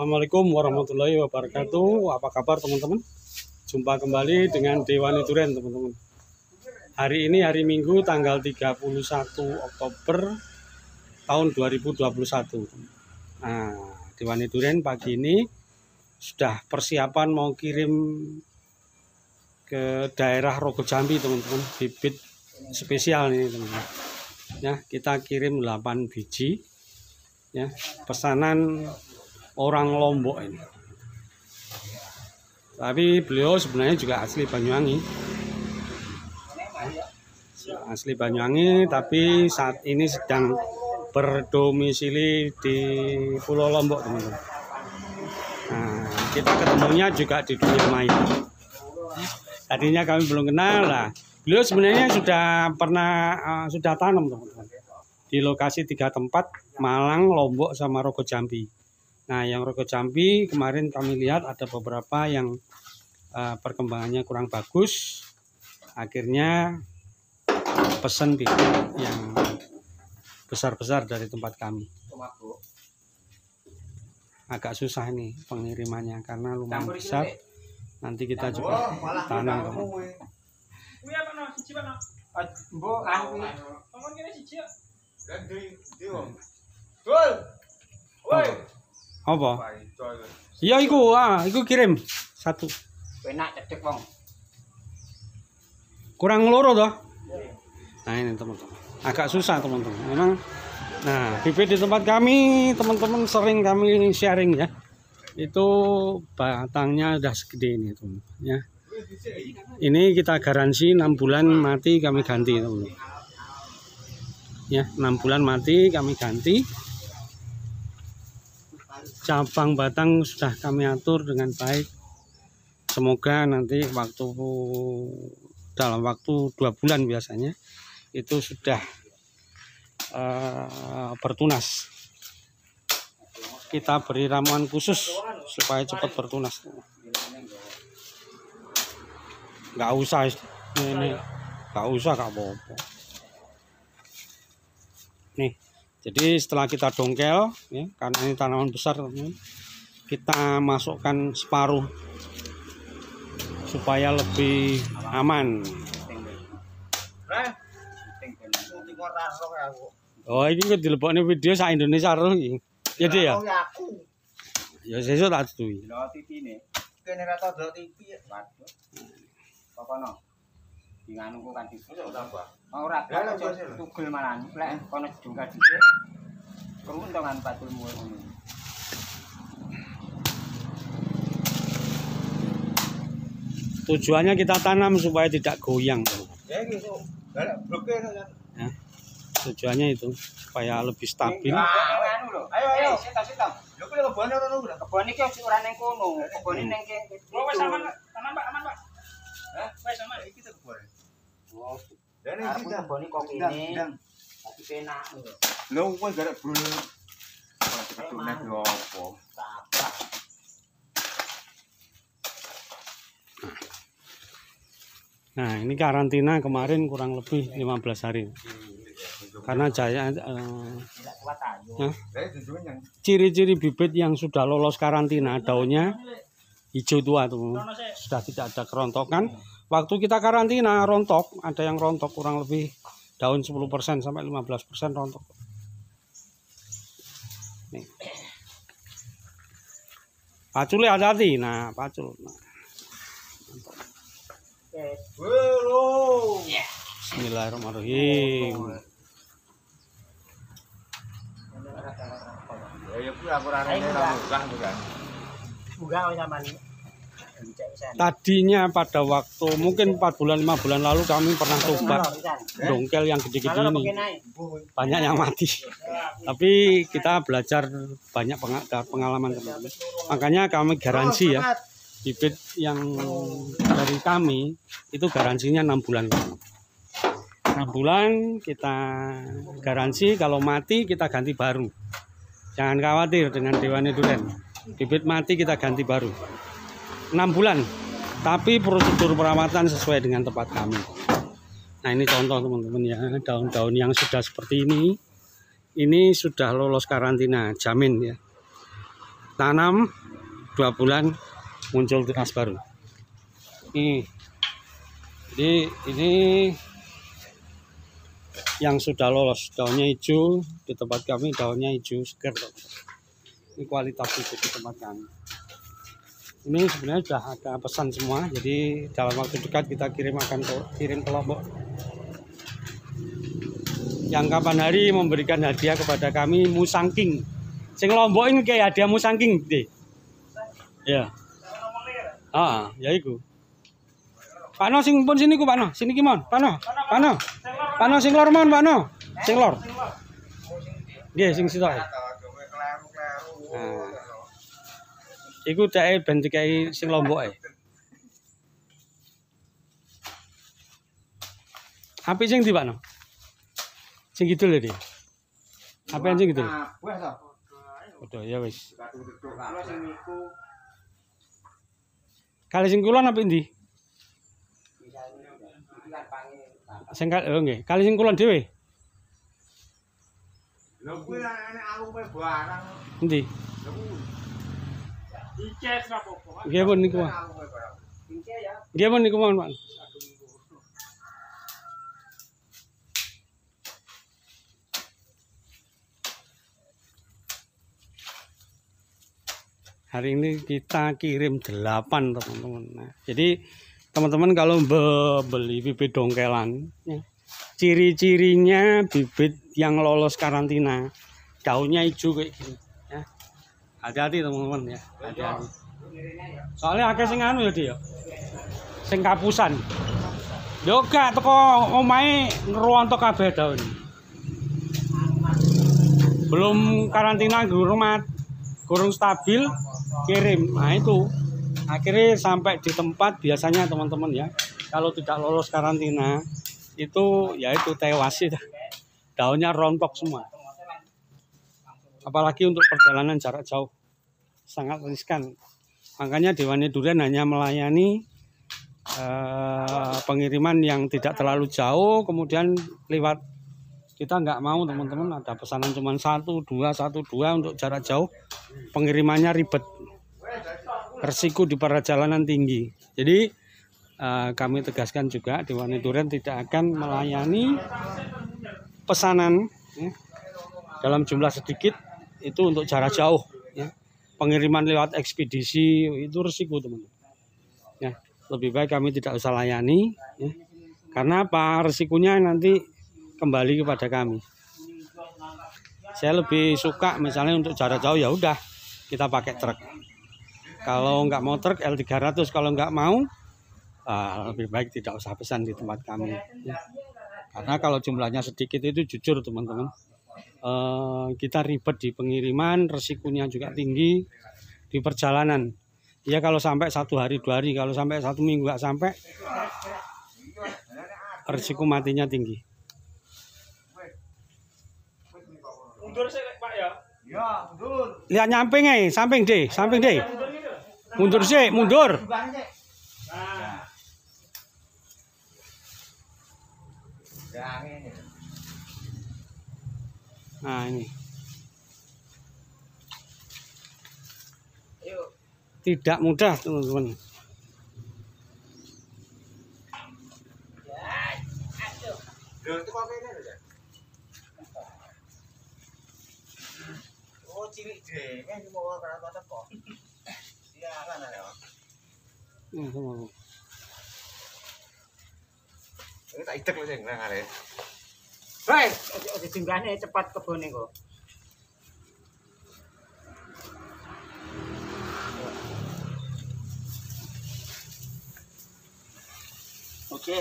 Assalamualaikum warahmatullahi wabarakatuh. Apa kabar teman-teman? Jumpa kembali dengan Dewani Duren teman-teman. Hari ini hari Minggu tanggal 31 Oktober tahun 2021. Nah, Dewani Duren pagi ini sudah persiapan mau kirim ke daerah Rogo Jambi teman-teman. Bibit spesial nih teman-teman. Ya, kita kirim 8 biji. Ya, pesanan orang Lombok ini. Tapi beliau sebenarnya juga asli Banyuwangi. Asli Banyuwangi, tapi saat ini sedang berdomisili di Pulau Lombok, teman-teman. Nah, kita ketemunya juga di dunia maya. Tadinya kami belum kenal lah. Beliau sebenarnya sudah sudah tanam, teman-teman. Di lokasi 3 tempat, Malang, Lombok, sama Rogo Jambi. Nah, yang Rogo Jambi kemarin kami lihat ada beberapa yang perkembangannya kurang bagus. Akhirnya pesan bibit yang besar-besar dari tempat kami. Agak susah ini pengirimannya karena lumayan besar. Nanti kita juga tanam. Apa? Iya iku kirim 1. Enak cedek wong. Kurang loro toh? Nah, ini teman-teman. Agak susah teman-teman. Memang nah, bibit di tempat kami teman-teman sering kami sharing ya. Itu batangnya udah segede ini teman-teman ya. Ini kita garansi 6 bulan mati kami ganti teman-teman. Ya, 6 bulan mati kami ganti. Cabang batang sudah kami atur dengan baik. Semoga nanti dalam waktu 2 bulan biasanya itu sudah bertunas. Kita beri ramuan khusus supaya cepat bertunas. Nggak usah ini, nggak usah kak apa-apa. Nih, jadi setelah kita dongkel, ya, karena ini tanaman besar, kita masukkan separuh supaya lebih aman. Oh, ini kok dilebokne video sak Indonesia roh iki. Ya dia ya. Ya sesuk tak duwi. Lho TV-ne. Kene ra tau delok TV. Waduh. Pokono. Di nganu kok kan disusul tambah. Ora tugel malan. Lek kono jungkal dhisik. Keruntungan patulmu ngono. Tujuannya kita tanam supaya tidak goyang. Ya gitu. Galak bloke ya. Tujuannya itu supaya lebih stabil. Ayo, sita. Lho kuwi kebone ora ngono. Kebon iki ora ning kono. Kebone ning kene. Wis aman, Pak. Aman, Pak. Hah? Wis aman iki kebone. Oh. Dene iki kebone kok kene. Tapi penak lho. Lho kowe garek brul. Ora diketunek lho apa. Sabar. Nah, ini karantina kemarin kurang lebih 15 hari. Karena jaya ciri-ciri bibit yang sudah lolos karantina, daunnya hijau tua tuh, sudah tidak ada kerontokan. Waktu kita karantina rontok, ada yang rontok kurang lebih daun 10% sampai 15% rontok. Nih. Pacul hati-hati. Nah, pacul. Nah. Bismillahirrahmanirrahim. Tadinya pada waktu mungkin 4 bulan 5 bulan lalu kami pernah coba dongkel yang gede-gede ini, banyak yang mati. Tapi kita belajar banyak pengalaman teman-teman. Makanya kami garansi ya, bibit yang dari kami itu garansinya 6 bulan. 6 bulan kita garansi, kalau mati kita ganti baru. Jangan khawatir dengan Dewani Duren. Bibit mati kita ganti baru. 6 bulan. Tapi prosedur perawatan sesuai dengan tempat kami. Nah, ini contoh teman-teman ya, daun-daun yang sudah seperti ini sudah lolos karantina, jamin ya. tanam 2 bulan muncul tunas baru. Jadi ini yang sudah lolos, daunnya hijau. Di tempat kami daunnya hijau segar. Ini kualitas itu di tempat kami. Ini sebenarnya sudah ada pesan semua, jadi dalam waktu dekat kita kirim ke Lombok. Yang kapan hari memberikan hadiah kepada kami Musang King. Sing Lombok ini kayak hadiah Musang King deh. Ya. Ya iku. Pakno sing pun sini ku Pakno, sini ki mon. Pakno sing lor mon Pakno. Sing lor. Nggih sing sitok. Iku cake ben dikai sing Lombok e. Apik sing ndi Pakno? Sing kidul ya, Dik. Apa sing kidul? Udah ya wis. Kali sing kulon apa ndi? Sing nggih, kali sing kulon dhewe. Lho kuwi nek aku kowe barang. Endi? Dicek apa-apa. Nggih pun niku. Nggih pun niku mon, Pak. Hari ini kita kirim 8 teman-teman. Nah, jadi teman-teman kalau beli bibit dongkelan, ya, ciri-cirinya bibit yang lolos karantina, daunnya hijau kayak gini. Ya. Hati-hati teman-teman ya, hati-hati. Soalnya akeh sing anu ya dia, sing kapusan. Yo gak teko omahe ngerontok kabeh daun. Belum karantina gurung stabil, kirim. Nah itu akhirnya sampai di tempat biasanya teman-teman ya, kalau tidak lolos karantina itu ya itu tewas sih, daunnya rontok semua. Apalagi untuk perjalanan jarak jauh sangat riskan. Makanya Dewani Durian hanya melayani pengiriman yang tidak terlalu jauh, kemudian lewat. Kita nggak mau teman-teman ada pesanan cuma 1, 2 untuk jarak jauh, pengirimannya ribet, resiko di perjalanan tinggi. Jadi kami tegaskan juga Dewani Durian tidak akan melayani pesanan ya, dalam jumlah sedikit itu untuk jarak jauh. Ya. Pengiriman lewat ekspedisi itu resiko teman-teman. Ya, lebih baik kami tidak usah layani. Ya. Karena apa? Resikonya nanti kembali kepada kami. Saya lebih suka misalnya untuk jarak jauh ya udah kita pakai truk. Kalau nggak mau truk L300, kalau nggak mau lebih baik tidak usah pesan di tempat kami. Ya. Karena kalau jumlahnya sedikit itu jujur teman-teman, kita ribet di pengiriman, resikonya juga tinggi di perjalanan. Ya kalau sampai 1 hari 2 hari, kalau sampai 1 minggu nggak sampai, resiko matinya tinggi. Mundur sih Pak ya. Ya, mundur. Lihat nyamping samping deh. Mundur sih, mundur. Nah, ini. Tidak mudah, teman-teman. Cilik dhewe cuma ora teko. Iya kan ya. Ini tak idek lho sing nang arek. Hei, ojo jumlahne cepat kebone kok. Oke.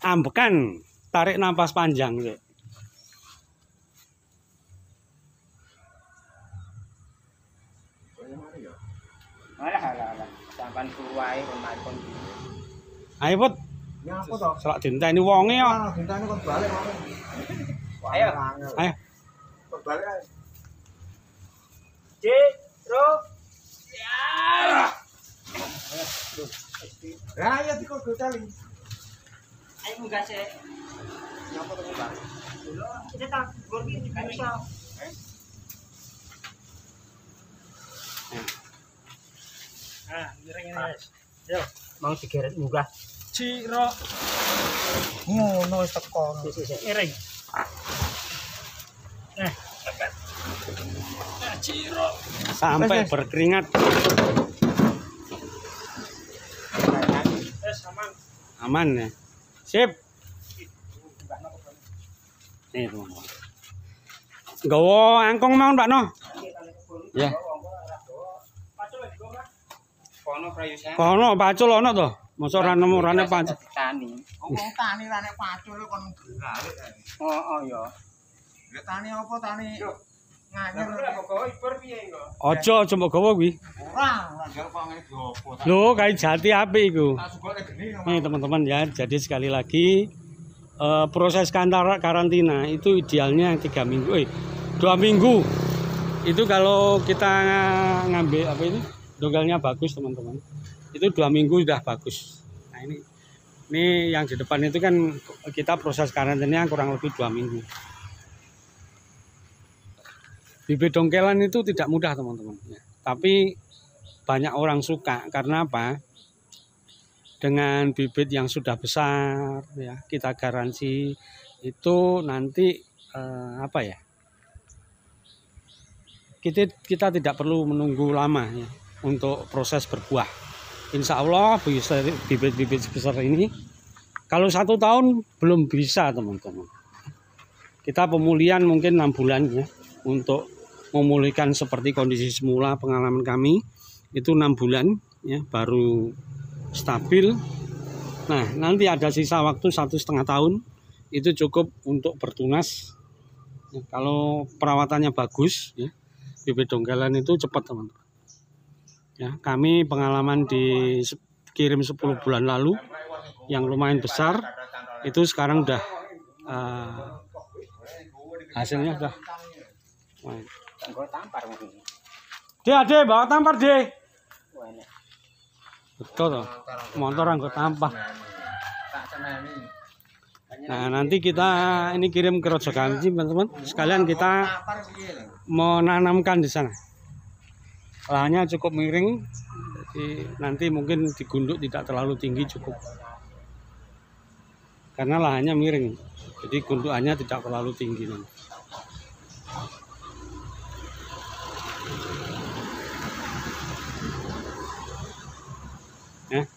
Ambekan, tarik napas panjang ya. Alah. Sampan kuwae rumah kon. Ayo, Put. Nyapa to? Selak dinteni wonge kok. Dinteni kon balik wae. Ayo. Kon balik ae. Ciro. Ya. Ya dikon gotali. Ayo munggah sik. Nyapa to balik? Kita tak gorki bisa. Nah, miring ini guys. Yo, Mau digeret munggah. Ciro. Ngono wis teko. Miring. Nah, Ciro. Sampai berkeringat. Aman. Aman ya. Sip. Nih teman-teman. Nggawa angkong mau Mbak No? Ya. Kono pacul ana to. Mosok ora nemu rane pacul. Tani. Wong tani rane pacul kon geralik. Oh ya. Ya tani apa tani? Nganyur kok ibur piye kok? Aja mbok gawa kuwi. Ora kok ngene diopo. Lho, kai jati apik iku. Tak sugone geni. Nih teman-teman ya, jadi sekali lagi proses karantina itu idealnya 3 minggu, 2 minggu. Itu kalau kita ngambil apa ini, dongkelnya bagus teman-teman. Itu 2 minggu sudah bagus. Nah ini yang di depan itu kan kita proses karantinanya kurang lebih 2 minggu. Bibit dongkelan itu tidak mudah teman-teman. Ya. Tapi banyak orang suka karena apa? Dengan bibit yang sudah besar ya kita garansi itu nanti apa ya, kita tidak perlu menunggu lama ya untuk proses berbuah. Insya Allah bisa bibit-bibit sebesar ini kalau 1 tahun belum bisa teman-teman, kita pemulihan mungkin 6 bulan ya untuk memulihkan seperti kondisi semula. Pengalaman kami itu 6 bulan ya baru stabil. Nah nanti ada sisa waktu 1,5 tahun itu cukup untuk bertunas ya, kalau perawatannya bagus ya, bibit dongkelan itu cepat teman-teman ya. Kami pengalaman dikirim 10 bulan lalu yang lumayan besar itu sekarang udah hasilnya udah Dia bawa tampar deh. Betul toh. Motor anggo tampar. Nah, nanti kita ini kirim ke Rojoganti, teman-teman. Sekalian kita menanamkan di sana. Lahannya cukup miring. Jadi nanti mungkin digunduk tidak terlalu tinggi, cukup. Karena lahannya miring. Jadi gundukannya tidak terlalu tinggi nanti. Ya.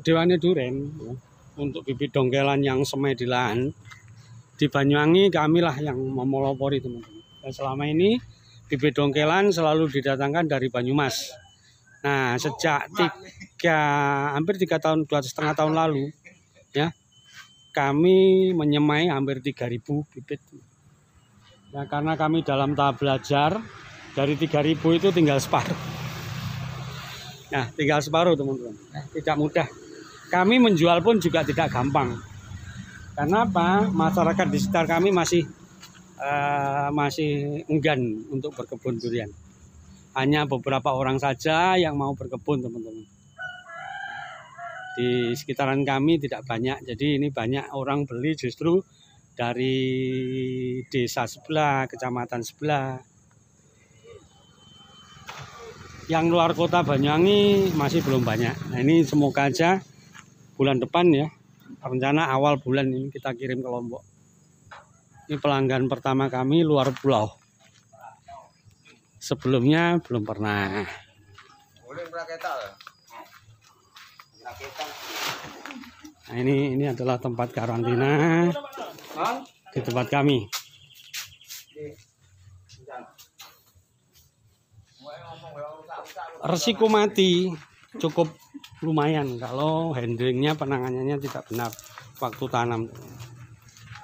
Dewane Duren ya, untuk bibit dongkelan yang semai di lahan di Banyuwangi kamilah yang memelopori teman-teman. Dan selama ini bibit dongkelan selalu didatangkan dari Banyumas. Nah sejak hampir 3 tahun, 2,5 tahun lalu ya kami menyemai hampir 3.000 bibit. Ya karena kami dalam tahap belajar. Dari 3.000 itu tinggal separuh. Nah, tinggal separuh teman-teman. Tidak mudah. Kami menjual pun juga tidak gampang. Karena apa? Masyarakat di sekitar kami masih enggan untuk berkebun durian. Hanya beberapa orang saja yang mau berkebun teman-teman. Di sekitaran kami tidak banyak. Jadi ini banyak orang beli justru dari desa sebelah, kecamatan sebelah. Yang luar kota Banyuwangi masih belum banyak. Nah ini semoga aja bulan depan ya, rencana awal bulan ini kita kirim ke Lombok. Ini pelanggan pertama kami luar pulau. Sebelumnya belum pernah. Nah ini adalah tempat karantina di tempat kami. Resiko mati cukup lumayan kalau handlingnya, penanganannya tidak benar waktu tanam.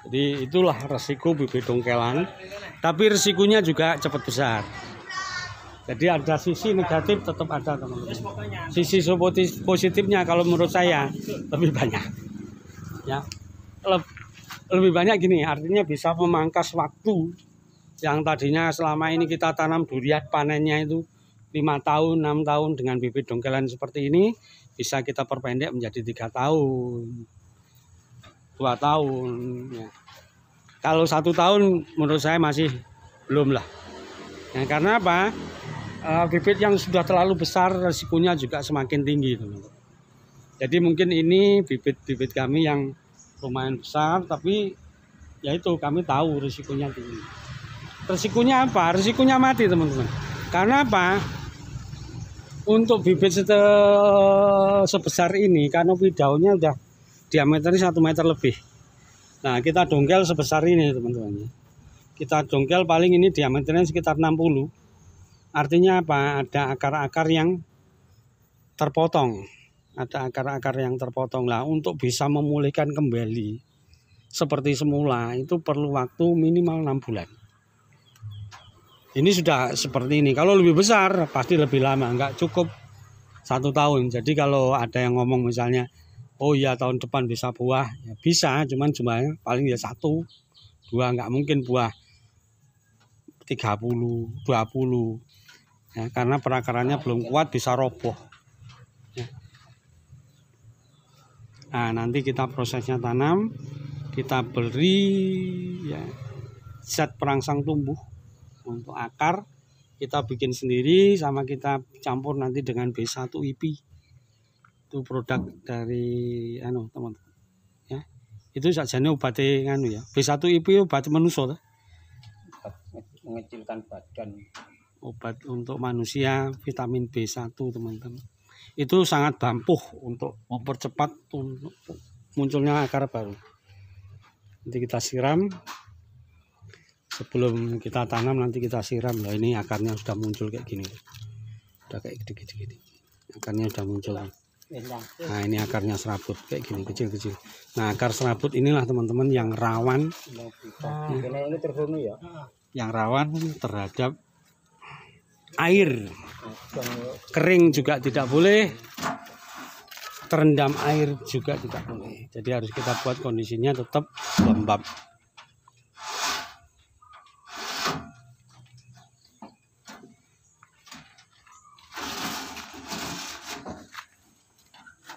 Jadi itulah resiko bibit dongkelan. Tapi resikonya juga cepat besar. Jadi ada sisi negatif tetap ada teman-teman. Sisi positifnya kalau menurut saya lebih banyak. Ya, lebih banyak gini, artinya bisa memangkas waktu yang tadinya selama ini kita tanam durian panennya itu 5 tahun, 6 tahun dengan bibit dongkelan seperti ini bisa kita perpendek menjadi 3 tahun, 2 tahun. Ya. Kalau 1 tahun menurut saya masih belum lah. Nah, karena apa? Bibit yang sudah terlalu besar resikonya juga semakin tinggi, teman-teman. Jadi mungkin ini bibit-bibit kami yang lumayan besar, tapi ya itu kami tahu risikonya tinggi. Risikonya apa? Risikonya mati, teman-teman. Karena apa? Untuk bibit sebesar ini, kanopi daunnya udah diameternya 1 meter lebih. Nah, kita dongkel sebesar ini, teman-teman. Kita dongkel paling ini diameternya sekitar 60. Artinya apa? Ada akar-akar yang terpotong. Ada akar-akar yang terpotong. Lah, untuk bisa memulihkan kembali seperti semula itu perlu waktu minimal 6 bulan. Ini sudah seperti ini. Kalau lebih besar pasti lebih lama, nggak cukup 1 tahun. Jadi kalau ada yang ngomong misalnya, oh ya tahun depan bisa buah, ya bisa, cuman jumlahnya paling ya 1, 2, nggak mungkin buah 30, 20. Ya, karena perakarannya belum kuat bisa roboh. Ya. Nah, nanti kita prosesnya tanam, kita beri ya, zat perangsang tumbuh untuk akar. Kita bikin sendiri sama kita campur nanti dengan B1 IP. Itu produk dari teman-teman. Ya. Itu sajane obate ya. B1 IP obat manusia. Mengecilkan badan. Obat untuk manusia vitamin B1, teman-teman. Itu sangat ampuh untuk mempercepat munculnya akar baru. Nanti kita siram. Sebelum kita tanam nanti kita siram. Nah, ini akarnya sudah muncul kayak gini. Udah kayak gede-gede. Akarnya sudah muncul. Nah, ini akarnya serabut kayak gini kecil-kecil. Nah, akar serabut inilah teman-teman yang rawan. Ini terbunuh ya. Yang rawan terhadap air. Kering juga tidak boleh. Terendam air juga tidak boleh. Jadi harus kita buat kondisinya tetap lembab.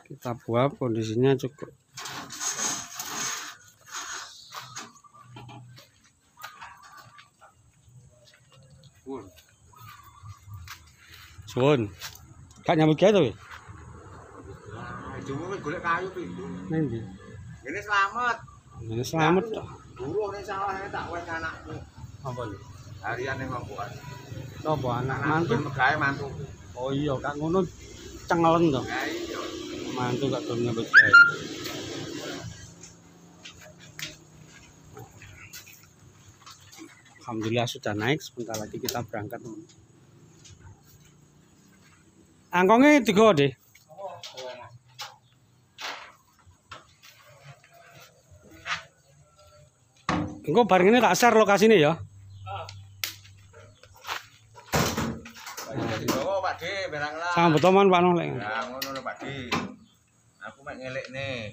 Kita buat kondisinya cukup. Sun, gak nyambut gawe to? Cuma golek kayu pindho. Nanti. Ini selamat. Ini selamat toh. Buruh ning sawah tak wes anakku. Apa nih? Harian ning ngompoan. Apa anak mantu? Megawe mantu. Oh iya, kak ngono cengelen toh. Ya iya. Mantu gak gelem nyambut gawe. Alhamdulillah sudah naik, sebentar lagi kita berangkat. Angkongnya 3 deh. Engko bareng ini tak share lokasinya ya. Oh, Pak De, berang lah. Sambut teman Pak Nolek. Ya ngono lho Pak De. Aku mek ngelekne.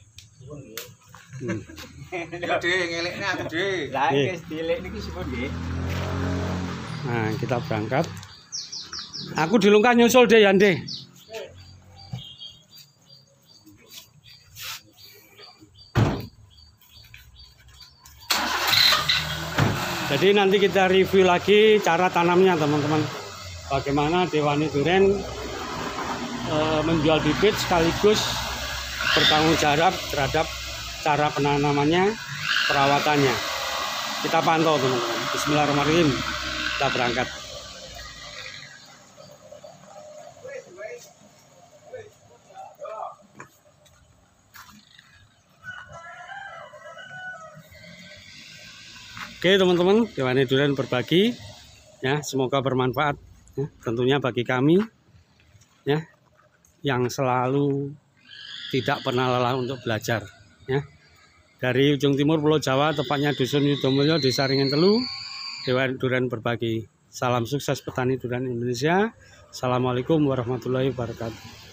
Ya De, ngelekne aku De. Lah wis dilek niki sipun De. Nah, kita berangkat. Aku di Lungkah nyusul deh Yande. Jadi nanti kita review lagi cara tanamnya teman-teman. Bagaimana Dewani Duren menjual bibit sekaligus bertanggung jawab terhadap cara penanamannya, perawatannya. Kita pantau teman-teman. Bismillahirrahmanirrahim. Kita berangkat. Oke teman-teman, Dewani Duren berbagi ya, semoga bermanfaat ya, tentunya bagi kami ya yang selalu tidak pernah lelah untuk belajar ya. Dari ujung timur Pulau Jawa, tepatnya Dusun Yudomulyo, Desa Ringin Telu, Dewani Duren berbagi. Salam sukses petani durian Indonesia. Assalamualaikum warahmatullahi wabarakatuh.